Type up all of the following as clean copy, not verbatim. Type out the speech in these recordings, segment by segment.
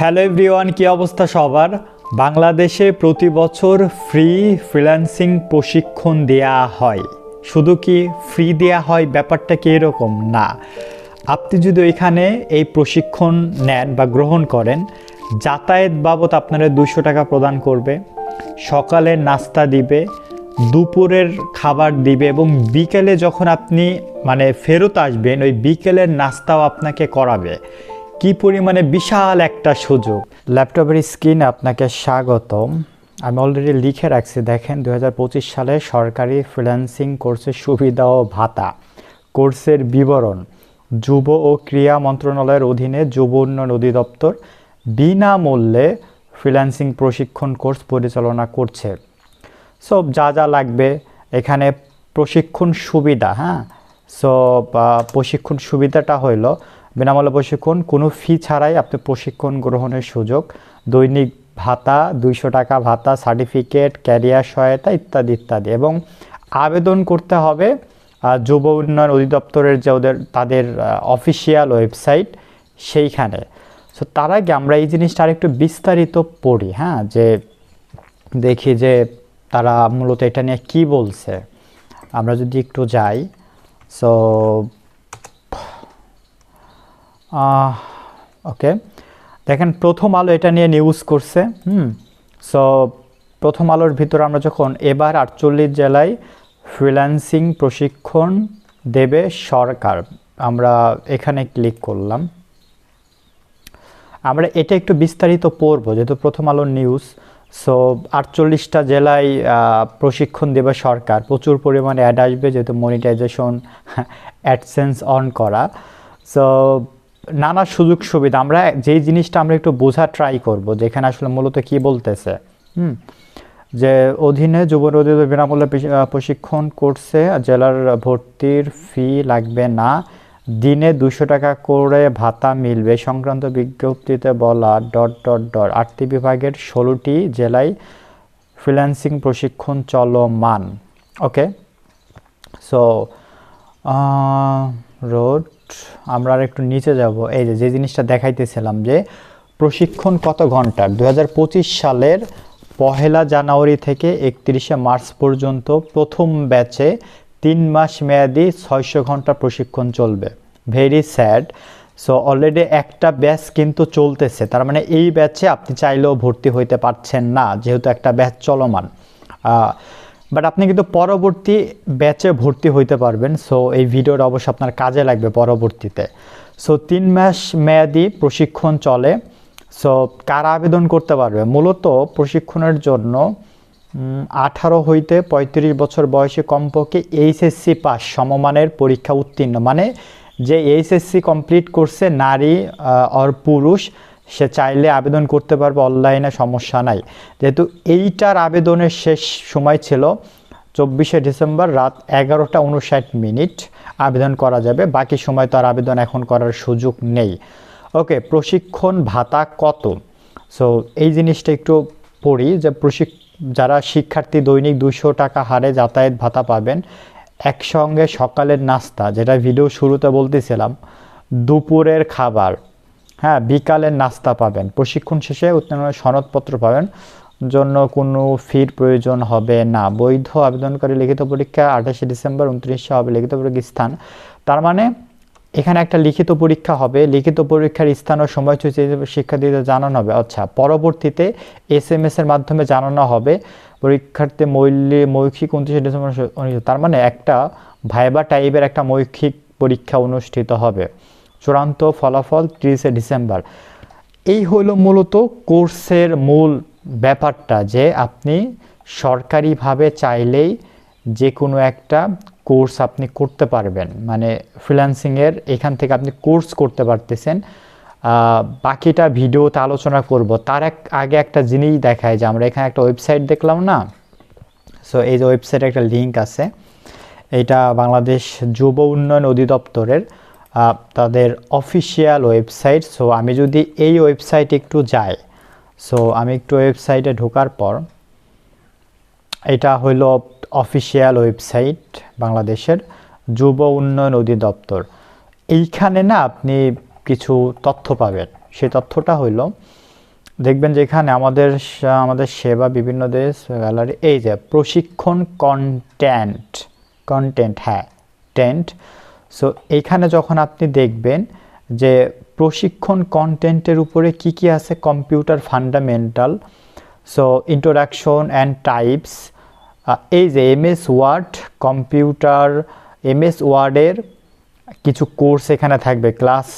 Hello everyone, কী অবস্থা সবার? বাংলাদেশে প্রতি বছর ফ্রি ফ্রিল্যান্সিং প্রশিক্ষণ দেয়া হয়। শুধু কি ফ্রি দেয়া হয় ব্যাপারটা কি এরকম না। আপনি যদি এখানে এই প্রশিক্ষণ নেন বা গ্রহণ করেন, যাতায়াত বাবদ আপনারা 200 টাকা প্রদান করবে, সকালের নাস্তা দিবে, দুপুরের খাবার দিবে এবং বিকেলে যখন আপনি ফেরত আসবেন ওই বিকেলের নাস্তাও আপনাকে করাবে। কি পরিমাণে বিশাল একটা সুযোগ। ল্যাপটপের স্ক্রিনে আপনাকে স্বাগতম। আমি অলরেডি লিখে রাখছি, দেখেন 2025 সালে সরকারি ফ্রিল্যান্সিং কোর্সের সুবিধা ও ভাতা, কোর্সের বিবরণ। যুব ও ক্রীড়া মন্ত্রণালয়ের অধীনে যুব উন্নয়ন অধিদপ্তর বিনামূল্যে ফ্রিল্যান্সিং প্রশিক্ষণ কোর্স পরিচালনা করছে। সব যা যা লাগবে এখানে প্রশিক্ষণ সুবিধা, প্রশিক্ষণ সুবিধাটা হইল বিনামূল্যে প্রশিক্ষণ, কোনো ফি ছাড়াই আপনি প্রশিক্ষণ গ্রহণের সুযোগ, দৈনিক ভাতা 200 টাকা ভাতা, সার্টিফিকেট, ক্যারিয়ার সহায়তা ইত্যাদি ইত্যাদি। এবং আবেদন করতে হবে যুব উন্নয়ন অধিদপ্তরের যে তাদের অফিসিয়াল ওয়েবসাইট সেইখানে। সো তার আগে আমরা এই জিনিসটা আরেকটু বিস্তারিত পড়ি, যে দেখি যে তারা মূলত এটা নিয়ে কী বলছে। আমরা যদি একটু যাই, সো ওকে, দেখেন প্রথম আলো এটা নিয়ে নিউজ করছে। সো প্রথম আলোর ভিতরে আমরা যখন এবার 48 জেলায় ফ্রিল্যান্সিং প্রশিক্ষণ দেবে সরকার, আমরা এখানে ক্লিক করলাম। আমরা এটা একটু বিস্তারিত পড়বো যেহেতু প্রথম আলোর নিউজ। সো 48টা জেলায় প্রশিক্ষণ দেবে সরকার, প্রচুর পরিমাণে অ্যাড আসবে যেহেতু মনিটাইজেশন অ্যাডসেন্স অন করা। সো নানা সুযোগ সুবিধা, আমরা যেই জিনিসটা আমরা একটু বোঝা ট্রাই করব যেখানে আসলে মূলত কি বলতেছে। যে অধীনে যুব অধিদপ্তর বিনামূল্যে প্রশিক্ষণ করছে, জেলার ভর্তির ফি লাগবে না, দিনে 200 টাকা করে ভাতা মিলবে সংক্রান্ত বিজ্ঞপ্তিতে বলা ... 8টি বিভাগের 16টি জেলায় ফ্রিল্যান্সিং প্রশিক্ষণ চলমান। ওকে, সো রোড আমরা আর একটু নিচে যাব। এই যে জিনিসটা দেখাইতেছিলাম যে প্রশিক্ষণ কত ঘন্টার, 2025 সালের 1 জানুয়ারি থেকে 31 মার্চ পর্যন্ত প্রথম ব্যাচে 3 মাস মেয়াদি 600 ঘন্টা প্রশিক্ষণ চলবে। Very sad. সো অলরেডি একটা ব্যাচ কিন্তু চলতেছে, তার মানে এই ব্যাচে আপনি চাইলেও ভর্তি হইতে পারছেন না যেহেতু একটা ব্যাচ চলমান। বাট আপনি কিন্তু পরবর্তী ব্যাচে ভর্তি হইতে পারবেন। সো এই ভিডিওটা অবশ্যই আপনার কাজে লাগবে পরবর্তীতে। সো 3 মাস মেয়াদি প্রশিক্ষণ চলে। সো কারা আবেদন করতে পারবে? মূলত প্রশিক্ষণের জন্য 18 হইতে 35 বছর বয়সে কমপক্ষে এইচএসসি পাস সমমানের পরীক্ষা উত্তীর্ণ, মানে যে এইচএসসি কমপ্লিট করছে নারী আর পুরুষ সে চাইলে আবেদন করতে পারবে অনলাইনে, সমস্যা নাই। যেহেতু এইটার আবেদনের শেষ সময় ছিল 24 ডিসেম্বর রাত 11:59 আবেদন করা যাবে, বাকি সময় তো আর আবেদন এখন করার সুযোগ নেই। ওকে, প্রশিক্ষণ ভাতা কত? সো এই জিনিসটা একটু পড়ি যে যারা শিক্ষার্থী দৈনিক 200 টাকা হারে যাতায়াত ভাতা পাবেন, একসঙ্গে সকালের নাস্তা যেটা ভিডিও শুরুতে বলতেছিলাম, দুপুরের খাবার, বিকালের নাস্তা পাবেন, প্রশিক্ষণ শেষে উত্তীর্ণ সনদপত্র পাবেন, জন্য কোনো ফির প্রয়োজন হবে না। বৈধ আবেদনকারী লিখিত পরীক্ষা 28 ডিসেম্বর 29 হবে লিখিত পরীক্ষার স্থান। তার মানে এখানে একটা লিখিত পরীক্ষা হবে, লিখিত পরীক্ষার স্থান ও সময়সূচি শিক্ষার্থীদের জানানো হবে। আচ্ছা, পরবর্তীতে SMS এর মাধ্যমে জানানো হবে পরীক্ষার্থী মৌখিক 29 ডিসেম্বর। তার মানে একটা ভাইবা টাইপের একটা মৌখিক পরীক্ষা অনুষ্ঠিত হবে, চূড়ান্ত ফলাফল 30 ডিসেম্বর। এই হলো মূলত কোর্সের মূল ব্যাপারটা, যে আপনি সরকারিভাবে চাইলেই যে কোনো একটা কোর্স আপনি করতে পারবেন, মানে ফ্রিল্যান্সিংয়ের এখান থেকে আপনি কোর্স করতে পারতেছেন। বাকিটা ভিডিওতে আলোচনা করব, তার আগে একটা জিনিস দেখায় যে আমরা এখানে একটা ওয়েবসাইট দেখলাম না। সো এই যে ওয়েবসাইটে একটা লিঙ্ক আছে, এটা বাংলাদেশ যুব উন্নয়ন অধিদপ্তরের তাদের অফিসিয়াল ওয়েবসাইট। সো আমি যদি এই ওয়েবসাইটে একটু যাই, সো আমি একটু ওয়েবসাইটে ঢোকার পর, এটা হইল অফিসিয়াল ওয়েবসাইট বাংলাদেশের যুব উন্নয়ন অধিদপ্তর। এইখানে না আপনি কিছু তথ্য পাবেন, সেই তথ্যটা হইল দেখবেন যে এখানে আমাদের সেবা বিভিন্ন দেশ গ্যালারি, এই যে প্রশিক্ষণ কন্টেন্ট হ্যাঁ টেন্ট। সো এইখানে যখন আপনি দেখবেন যে প্রশিক্ষণ কন্টেন্টের উপরে কি কি আছে, computer fundamental, so introduction and types, এই যে এমএস ওয়ার্ডের কিছু কোর্স এখানে থাকবে, class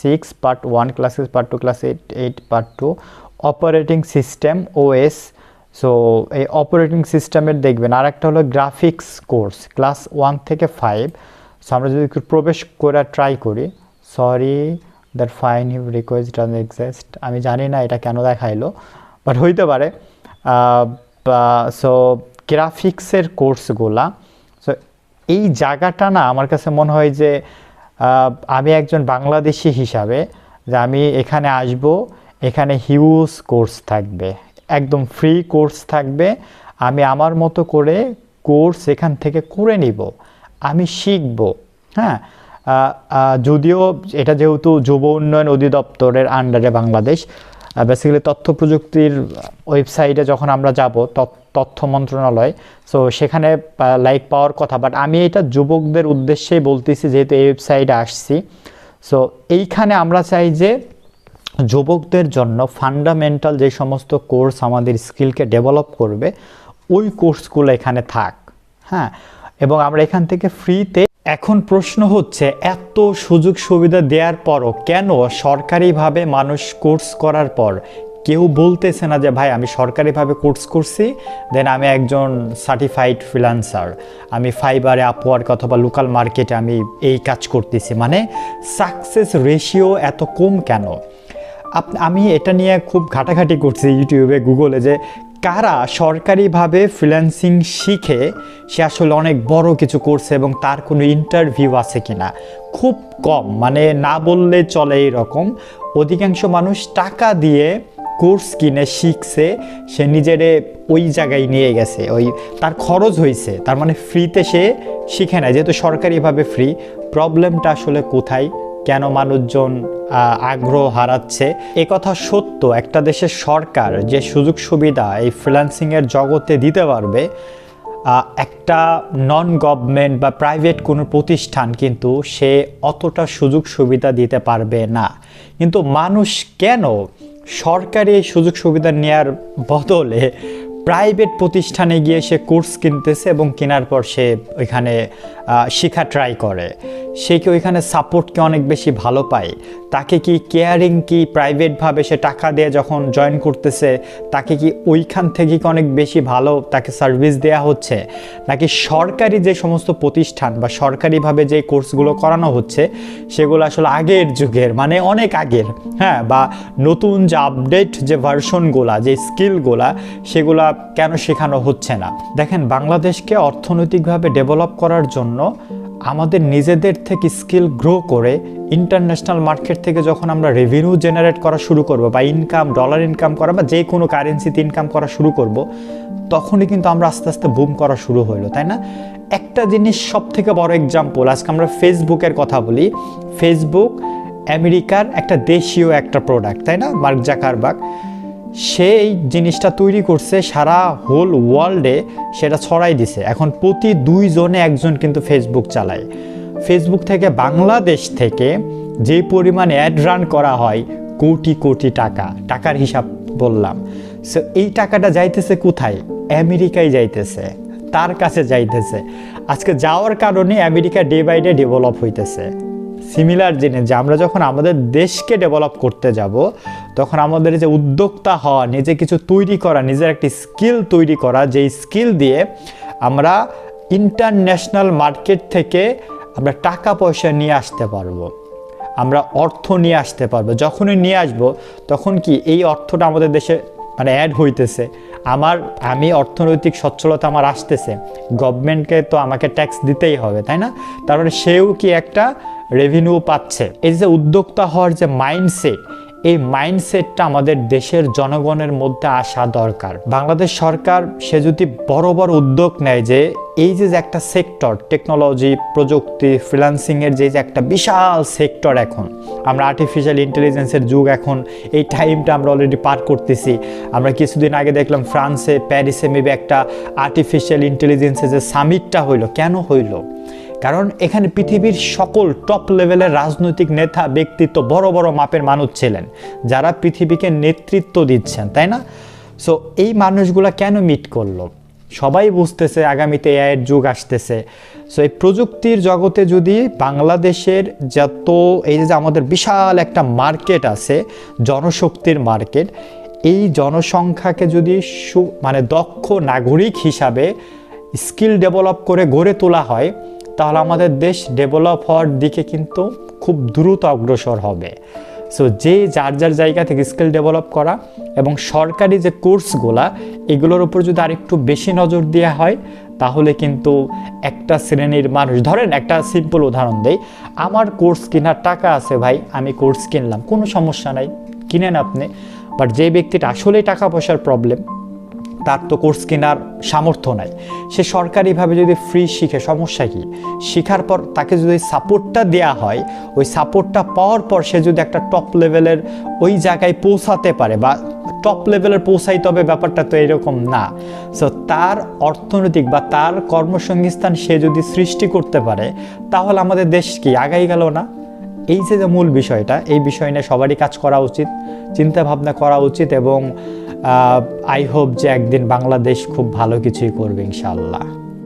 6 part 1, class 6 part 2, class 8 part 2, operating system OS. So এই অপারেটিং সিস্টেমের দেখবেন আর একটা হলো গ্রাফিক্স কোর্স ক্লাস 1 থেকে 5। সো আমরা যদি একটু প্রবেশ করে ট্রাই করি, sorry that fine you request doesn't exist, আমি জানি না এটা কেন দেখাইলো, বাট হইতে পারে। সো গ্রাফিক্সের কোর্সগুলা, সো এই জায়গাটা না আমার কাছে মনে হয় যে আমি একজন বাংলাদেশি হিসাবে যে আমি এখানে আসব, এখানে হিউজ কোর্স থাকবে, একদম ফ্রি কোর্স থাকবে, আমি আমার মতো করে কোর্স এখান থেকে করে নিব, আমি শিখব। হ্যাঁ, যদিও এটা যেহেতু যুব উন্নয়ন অধিদপ্তরের আন্ডারে বাংলাদেশ, বেসিক্যালি তথ্য প্রযুক্তির ওয়েবসাইটে যখন আমরা যাব, তথ্য মন্ত্রণালয়, সো সেখানে লাইক পাওয়ার কথা, বাট আমি এটা যুবকদের উদ্দেশ্যেই বলতেছি যেহেতু এই ওয়েবসাইটে আসছি। সো এইখানে আমরা চাই যে যুবকদের জন্য ফান্ডামেন্টাল যে সমস্ত কোর্স আমাদের স্কিলকে ডেভেলপ করবে ওই কোর্সগুলো এখানে থাক। হ্যাঁ, এবং আমরা এখান থেকে ফ্রিতে। এখন প্রশ্ন হচ্ছে, এত সুযোগ সুবিধা দেওয়ার পরও কেন সরকারিভাবে মানুষ কোর্স করার পর কেউ বলতেছে না যে ভাই আমি সরকারিভাবে কোর্স করছি, দেন আমি একজন সার্টিফাইড ফ্রিল্যান্সার, আমি ফাইবারে, আপওয়ার্ক অথবা লোকাল মার্কেটে আমি এই কাজ করতেছি, মানে সাকসেস রেশিও এত কম কেন? আমি এটা নিয়ে খুব ঘাটাঘাটি করছি ইউটিউবে, গুগলে, যে কারা সরকারিভাবে ফ্রিল্যান্সিং শিখে সে আসলে অনেক বড় কিছু করছে এবং তার কোনো ইন্টারভিউ আছে কিনা। খুব কম, মানে না বললে চলে এইরকম। অধিকাংশ মানুষ টাকা দিয়ে কোর্স কিনে শিখছে, সে নিজেরে ওই জায়গায় নিয়ে গেছে, ওই তার খরচ হয়েছে, তার মানে ফ্রিতে সে শিখে না, যেহেতু সরকারিভাবে ফ্রি। প্রবলেমটা আসলে কোথায়, কেন মানুষজন আগ্রহ হারাচ্ছে? একথা সত্য, একটা দেশের সরকার যে সুযোগ সুবিধা এই ফ্রিল্যান্সিংয়ের জগতে দিতে পারবে, একটা নন গভর্নমেন্ট বা প্রাইভেট কোনো প্রতিষ্ঠান কিন্তু সে অতটা সুযোগ সুবিধা দিতে পারবে না। কিন্তু মানুষ কেন সরকারি এই সুযোগ সুবিধা নেওয়ার বদলে প্রাইভেট প্রতিষ্ঠানে গিয়ে সে কোর্স কিনতেছে এবং কেনার পর সে ওইখানে শেখা ট্রাই করে? সে কি ওইখানে সাপোর্টকে অনেক বেশি ভালো পায়? তাকে কি কেয়ারিং কি প্রাইভেটভাবে সে টাকা দিয়ে যখন জয়েন করতেছে তাকে কি ওইখান থেকে কি অনেক বেশি ভালো তাকে সার্ভিস দেয়া হচ্ছে? নাকি সরকারি যে সমস্ত প্রতিষ্ঠান বা সরকারিভাবে যে কোর্সগুলো করানো হচ্ছে সেগুলো আসলে আগের যুগের, মানে অনেক আগের, হ্যাঁ, বা নতুন যে আপডেট যে ভার্সনগুলা, যে স্কিলগুলা, সেগুলা কেন শেখানো হচ্ছে না? দেখেন, বাংলাদেশকে অর্থনৈতিকভাবে ডেভেলপ করার জন্য আমাদের নিজেদের থেকে স্কিল গ্রো করে ইন্টারন্যাশনাল মার্কেট থেকে যখন আমরা রেভিনিউ জেনারেট করা শুরু করব বা ডলার ইনকাম করা বা যে কোনো কারেন্সিতে ইনকাম করা শুরু করব, তখনই কিন্তু আমরা আস্তে আস্তে বুম করা শুরু হইলো, তাই না? একটা জিনিস সব থেকে বড় এক্সাম্পল, আজকে আমরা ফেসবুকের কথা বলি। ফেসবুক আমেরিকার একটা দেশীয় একটা প্রোডাক্ট, তাই না? মার্ক জাকারবার্গ সে এই জিনিসটা তৈরি করছে, সারা হোল ওয়ার্ল্ডে সেটা ছড়াই দিছে। এখন প্রতি 2 জনে একজন কিন্তু ফেসবুক চালায়। ফেসবুক থেকে বাংলাদেশ থেকে যে পরিমাণ অ্যাড রান করা হয়, কোটি কোটি টাকার হিসাব বললাম। সো এই টাকাটা যাইতেছে কোথায়? আমেরিকায় যাইতেছে, তার কাছে যাইতেছে। আজকে যাওয়ার কারণে America day by day develop হইতেছে। সিমিলার জিনিস, যে আমরা যখন আমাদের দেশকে ডেভেলপ করতে যাব, তখন আমাদের যে উদ্যোক্তা হওয়া, নিজে কিছু তৈরি করা, নিজের একটি স্কিল তৈরি করা, যেই স্কিল দিয়ে আমরা ইন্টারন্যাশনাল মার্কেট থেকে আমরা টাকা পয়সা নিয়ে আসতে পারবো, আমরা অর্থ নিয়ে আসতে পারবো। যখনই নিয়ে আসবো তখন কি এই অর্থটা আমাদের দেশে মানে অ্যাড হইতেছে, আমি অর্থনৈতিক সচ্ছলতা আমার আসতেছে, গভর্নমেন্টকে তো আমাকে ট্যাক্স দিতেই হবে, তাই না? তারপরে সেও কি একটা রেভিনিউ পাচ্ছে। এই যে উদ্যোক্তা হওয়ার যে মাইন্ডসেট, এই মাইন্ডসেটটা আমাদের দেশের জনগণের মধ্যে আসা দরকার। বাংলাদেশ সরকার সে যদি বড় বড় উদ্যোগ নেয় যে এই যে একটা সেক্টর, টেকনোলজি, প্রযুক্তি, ফ্রিল্যান্সিংয়ের যে একটা বিশাল সেক্টর, এখন আমরা আর্টিফিশিয়াল ইন্টেলিজেন্সের যুগ, এখন এই টাইমটা আমরা অলরেডি পার করতেছি। আমরা কিছুদিন আগে দেখলাম ফ্রান্সে, প্যারিসে মেবি একটা আর্টিফিশিয়াল ইন্টেলিজেন্সের যে সামিটটা হইলো। কেন হইলো? কারণ এখানে পৃথিবীর সকল টপ লেভেলের রাজনৈতিক নেতা, ব্যক্তিত্ব, বড় বড় মাপের মানুষ ছিলেন যারা পৃথিবীকে নেতৃত্ব দিচ্ছেন, তাই না? সো এই মানুষগুলা কেন মিট করলো? সবাই বুঝতেছে আগামীতে এআই এর যুগ আসতেছে। সো এই প্রযুক্তির জগতে যদি বাংলাদেশের যত এই যে আমাদের বিশাল একটা মার্কেট আছে, জনশক্তির মার্কেট, এই জনসংখ্যাকে যদি মানে দক্ষ নাগরিক হিসাবে স্কিল ডেভেলপ করে গড়ে তোলা হয়, তাহলে আমাদের দেশ ডেভেলপ হওয়ার দিকে কিন্তু খুব দ্রুত অগ্রসর হবে। সো যে যার যার জায়গা থেকে স্কিল ডেভেলপ করা এবং সরকারি যে কোর্সগুলা, এগুলোর উপর যদি আরেকটু বেশি নজর দেওয়া হয়, তাহলে কিন্তু একটা শ্রেণীর মানুষ, ধরেন একটা সিম্পল উদাহরণ দেই, আমার কোর্স কেনার টাকা আছে ভাই, আমি কোর্স কিনলাম, কোনো সমস্যা নাই, কিনেন আপনি। বাট যে ব্যক্তিটা আসলেই টাকা পয়সার প্রবলেম, তার তো কোর্স কেনার সামর্থ্য নাই, সে সরকারিভাবে যদি ফ্রি শিখে সমস্যা কি? শিখার পর তাকে যদি সাপোর্টটা দেয়া হয়, ওই সাপোর্টটা পাওয়ার পর সে যদি একটা টপ লেভেলের ওই জায়গায় পৌঁছাতে পারে, বা টপ লেভেলের পৌঁছাইতে হবে, ব্যাপারটা তো এরকম না। সো তার অর্থনৈতিক বা তার কর্মসংস্থান সে যদি সৃষ্টি করতে পারে, তাহলে আমাদের দেশ কি আগাই গেল না? এই যে মূল বিষয়টা, এই বিষয় নিয়ে সবারই কাজ করা উচিত, চিন্তা ভাবনা করা উচিত, এবং আই হোপ যে একদিন বাংলাদেশ খুব ভালো কিছুই করবে ইনশাআল্লাহ।